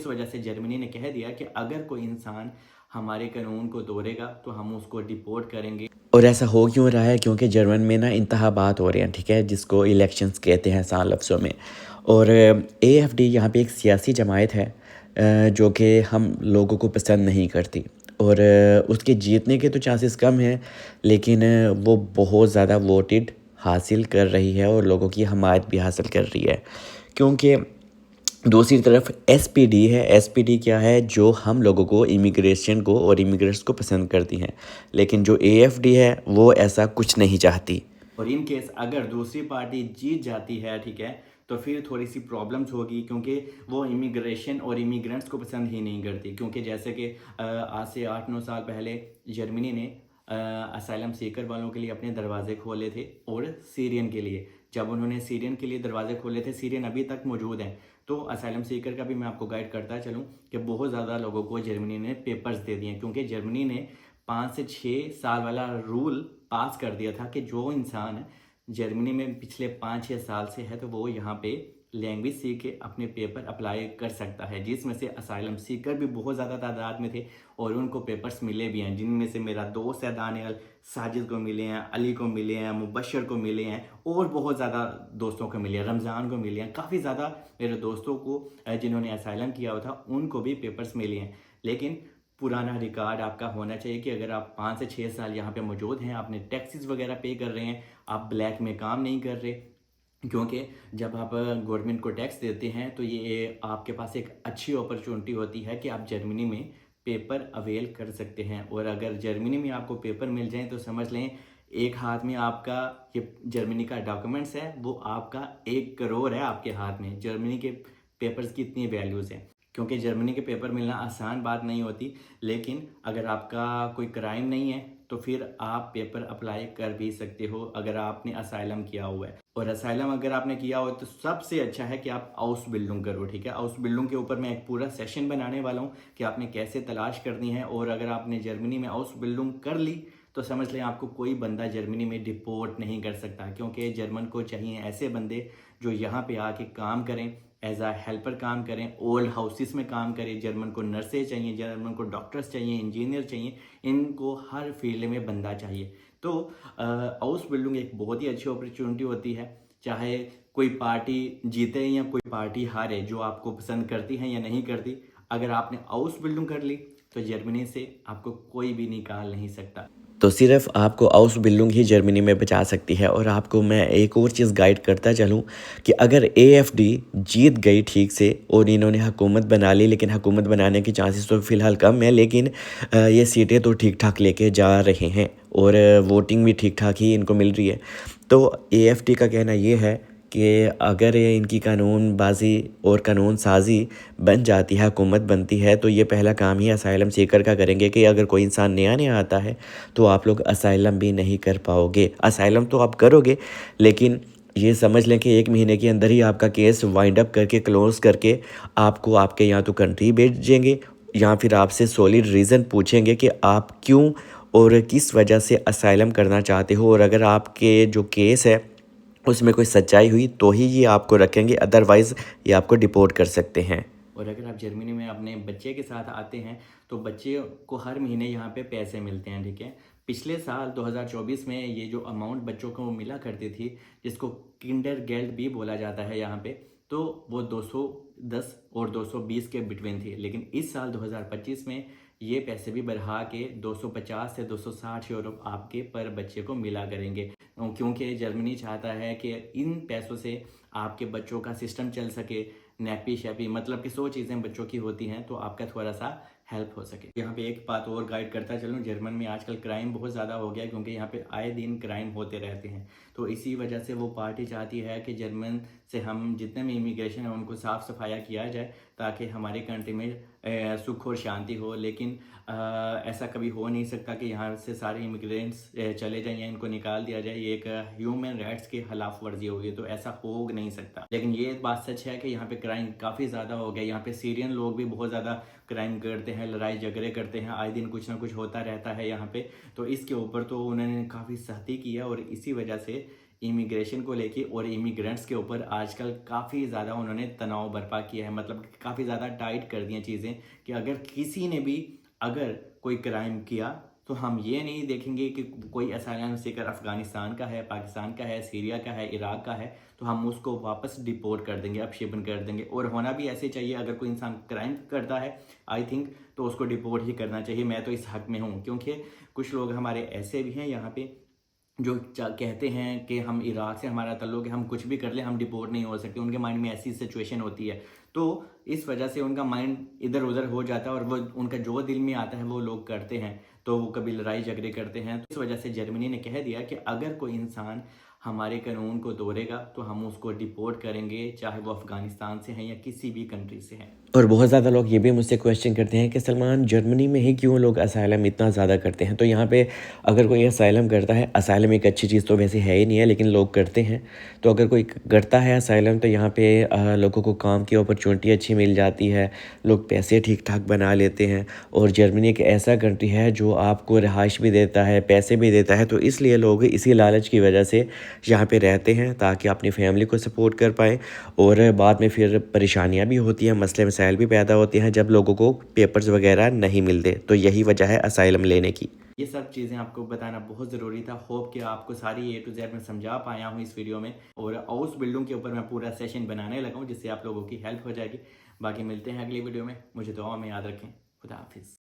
इस वजह से जर्मनी ने कह दिया कि अगर कोई इंसान हमारे कानून को तोड़ेगा तो हम उसको डिपोर्ट करेंगे। और ऐसा हो क्यों रहा है? क्योंकि जर्मन में ना इंतखाबात हो रहे हैं, ठीक है, जिसको इलेक्शंस कहते हैं आसान लफ्ज़ों में। और AfD यहाँ पे एक सियासी जमायत है जो कि हम लोगों को पसंद नहीं करती। और उसके जीतने के तो चांसेस कम हैं, लेकिन वो बहुत ज़्यादा वोटेड हासिल कर रही है और लोगों की हमायत भी हासिल कर रही है। क्योंकि दूसरी तरफ SPD है। SPD क्या है? जो हम लोगों को, इमिग्रेशन को और इमिग्रेंट्स को पसंद करती हैं। लेकिन जो AfD है वो ऐसा कुछ नहीं चाहती। और इन केस अगर दूसरी पार्टी जीत जाती है, ठीक है, तो फिर थोड़ी सी प्रॉब्लम्स होगी, क्योंकि वो इमिग्रेशन और इमिग्रेंट्स को पसंद ही नहीं करती। क्योंकि जैसे कि आज से 8-9 साल पहले जर्मनी ने असाइलम सीकर वालों के लिए अपने दरवाजे खोले थे, और सीरियन के लिए जब उन्होंने सीरियन के लिए दरवाजे खोले थे, सीरियन अभी तक मौजूद हैं, तो असाइलम सीकर का भी मैं आपको गाइड करता चलूँ कि बहुत ज़्यादा लोगों को जर्मनी ने पेपर्स दे दिए, क्योंकि जर्मनी ने 5 से 6 साल वाला रूल पास कर दिया था कि जो इंसान जर्मनी में पिछले 5-6 साल से है तो वो यहाँ पे लैंग्वेज सीख के अपने पेपर अप्लाई कर सकता है, जिसमें से असाइलम सीकर भी बहुत ज़्यादा तादाद में थे और उनको पेपर्स मिले भी हैं, जिनमें से मेरा दोस्त है दानियल, साजिद को मिले हैं, अली को मिले हैं, मुबशर को मिले हैं, और बहुत ज़्यादा दोस्तों को मिले हैं, रमज़ान को मिले हैं, काफ़ी ज़्यादा मेरे दोस्तों को जिन्होंने असाइलम किया हुआ था उनको भी पेपर्स मिले हैं। लेकिन पुराना रिकॉर्ड आपका होना चाहिए कि अगर आप 5 से 6 साल यहाँ पे मौजूद हैं, आपने टैक्सेस वगैरह पे कर रहे हैं, आप ब्लैक में काम नहीं कर रहे। क्योंकि जब आप गवर्नमेंट को टैक्स देते हैं तो ये आपके पास एक अच्छी अपॉर्चुनिटी होती है कि आप जर्मनी में पेपर अवेल कर सकते हैं। और अगर जर्मनी में आपको पेपर मिल जाए तो समझ लें एक हाथ में आपका ये जर्मनी का डॉक्यूमेंट्स है, वो आपका 1 करोड़ है आपके हाथ में। जर्मनी के पेपर्स की इतनी वैल्यूज़ हैं, क्योंकि जर्मनी के पेपर मिलना आसान बात नहीं होती। लेकिन अगर आपका कोई क्राइम नहीं है तो फिर आप पेपर अप्लाई कर भी सकते हो अगर आपने असाइलम किया हुआ है। और असाइलम अगर आपने किया हो तो सबसे अच्छा है कि आप हाउस बिल्डिंग करो, ठीक है। हाउस बिल्डिंग के ऊपर मैं एक पूरा सेशन बनाने वाला हूँ कि आपने कैसे तलाश करनी है। और अगर आपने जर्मनी में हाउस बिल्डिंग कर ली तो समझ लें आपको कोई बंदा जर्मनी में डिपोर्ट नहीं कर सकता, क्योंकि जर्मन को चाहिए ऐसे बंदे जो यहाँ पे आके काम करें, एज आ हेल्पर काम करें, ओल्ड हाउसेस में काम करें। जर्मन को नर्सें चाहिए, जर्मन को डॉक्टर्स चाहिए, इंजीनियर चाहिए, इनको हर फील्ड में बंदा चाहिए। तो हाउस बिल्डिंग एक बहुत ही अच्छी अपॉर्चुनिटी होती है, चाहे कोई पार्टी जीते या कोई पार्टी हारे, जो आपको पसंद करती है या नहीं करती। अगर आपने हाउस बिल्डिंग कर ली तो जर्मनी से आपको कोई भी निकाल नहीं सकता। तो सिर्फ आपको हाउस बिल्डिंग ही जर्मनी में बचा सकती है। और आपको मैं एक और चीज़ गाइड करता चलूँ कि अगर AfD जीत गई ठीक से और इन्होंने हुकूमत बना ली, लेकिन हुकूमत बनाने की चांसेस तो फ़िलहाल कम है, लेकिन ये सीटें तो ठीक ठाक लेके जा रहे हैं और वोटिंग भी ठीक ठाक ही इनको मिल रही है। तो AfD का कहना ये है कि अगर ये इनकी कानूनबाजी और कानून साजी बन जाती है, हुकूमत बनती है, तो ये पहला काम ही असाइलम सीकर का करेंगे कि अगर कोई इंसान नया नया आता है तो आप लोग असाइलम भी नहीं कर पाओगे। असाइलम तो आप करोगे, लेकिन ये समझ लें कि 1 महीने के अंदर ही आपका केस वाइंड अप करके क्लोज करके आपको आपके यहाँ तो कंट्री भेजेंगे, या फिर आपसे सॉलिड रीज़न पूछेंगे कि आप क्यों और किस वजह से असाइलम करना चाहते हो। और अगर आपके जो केस है उसमें कोई सच्चाई हुई तो ही ये आपको रखेंगे, अदरवाइज़ ये आपको डिपोर्ट कर सकते हैं। और अगर आप जर्मनी में अपने बच्चे के साथ आते हैं तो बच्चे को हर महीने यहाँ पे पैसे मिलते हैं, ठीक है। पिछले साल 2024 में ये जो अमाउंट बच्चों को मिला करती थी, जिसको किंडर गेल्ड भी बोला जाता है यहाँ पे, तो वो 210 और 220 के बिटवीन थी। लेकिन इस साल 2025 में ये पैसे भी बढ़ा के 250 से 260 यूरो आपके पर बच्चे को मिला करेंगे, क्योंकि जर्मनी चाहता है कि इन पैसों से आपके बच्चों का सिस्टम चल सके। नैपी शैपी मतलब कि 100 चीज़ें बच्चों की होती हैं, तो आपका थोड़ा सा हेल्प हो सके। यहाँ पे एक बात और गाइड करता चलूँ, जर्मन में आजकल क्राइम बहुत ज़्यादा हो गया है, क्योंकि यहाँ पे आए दिन क्राइम होते रहते हैं। तो इसी वजह से वो पार्टी चाहती है कि जर्मन से हम जितने भी इमिग्रेशन है उनको साफ़ सफाया किया जाए, ताकि हमारी कंट्री में सुख और शांति हो। लेकिन ऐसा कभी हो नहीं सकता कि यहाँ से सारे इमिग्रेंट्स चले जाएं या इनको निकाल दिया जाए। ये एक ह्यूमन राइट्स के खिलाफ वर्जी होगी, तो ऐसा हो नहीं सकता। लेकिन ये बात सच है कि यहाँ पे क्राइम काफ़ी ज़्यादा हो गया। यहाँ पे सीरियन लोग भी बहुत ज़्यादा क्राइम करते हैं, लड़ाई झगड़े करते हैं, आए दिन कुछ ना कुछ होता रहता है यहाँ पे। तो इसके ऊपर तो उन्होंने काफ़ी सख्ती की है और इसी वजह से इमिग्रेशन को लेके और इमिग्रेंट्स के ऊपर आजकल काफ़ी ज़्यादा उन्होंने तनाव बर्पा किया है, मतलब काफ़ी ज़्यादा टाइट कर दी हैं चीज़ें कि अगर किसी ने भी अगर कोई क्राइम किया तो हम ये नहीं देखेंगे कि कोई असाइलम सीकर अफ़गानिस्तान का है, पाकिस्तान का है, सीरिया का है, इराक का है, तो हम उसको वापस डिपोर्ट कर देंगे, अपशिपन कर देंगे। और होना भी ऐसे चाहिए, अगर कोई इंसान क्राइम करता है आई थिंक तो उसको डिपोर्ट ही करना चाहिए। मैं तो इस हक में हूँ, क्योंकि कुछ लोग हमारे ऐसे भी हैं यहाँ पे जो कहते हैं कि हम इराक से हमारा ताल्लुक है, हम कुछ भी कर लें हम डिपोर्ट नहीं हो सकते। उनके माइंड में ऐसी सिचुएशन होती है, तो इस वजह से उनका माइंड इधर उधर हो जाता है और वो उनका जो दिल में आता है वो लोग करते हैं। तो वो कभी लड़ाई झगड़े करते हैं। तो इस वजह से जर्मनी ने कह दिया कि अगर कोई इंसान हमारे कानून को तोड़ेगा तो हम उसको डिपोर्ट करेंगे, चाहे वो अफ़गानिस्तान से हैं या किसी भी कंट्री से हैं। और बहुत ज़्यादा लोग ये भी मुझसे क्वेश्चन करते हैं कि सलमान, जर्मनी में ही क्यों लोग असाइलम इतना ज़्यादा करते हैं? तो यहाँ पे अगर कोई असाइलम करता है, असाइलम एक अच्छी चीज़ तो वैसे है ही नहीं है, लेकिन लोग करते हैं। तो अगर कोई करता है असाइलम तो यहाँ पे लोगों को काम की अपॉर्चुनिटी अच्छी मिल जाती है, लोग पैसे ठीक ठाक बना लेते हैं। और जर्मनी एक ऐसा कंट्री है जो आपको रिहाइश भी देता है, पैसे भी देता है, तो इसलिए लोग इसी लालच की वजह से यहाँ पे रहते हैं ताकि अपनी फैमिली को सपोर्ट कर पाएँ। और बाद में फिर परेशानियाँ भी होती हैं, मसले मसाइल भी पैदा होते हैं जब लोगों को पेपर्स वगैरह नहीं मिलते। तो यही वजह है असाइलम लेने की। ये सब चीज़ें आपको बताना बहुत ज़रूरी था। होप कि आपको सारी A to Z मैं समझा पाया हूँ इस वीडियो में, और हाउस बिल्डिंग के ऊपर मैं पूरा सेशन बनाने लगा हूँ जिससे आप लोगों की हेल्प हो जाएगी। बाकी मिलते हैं अगली वीडियो में, मुझे दुआ में याद रखें। खुदा हाफिज़।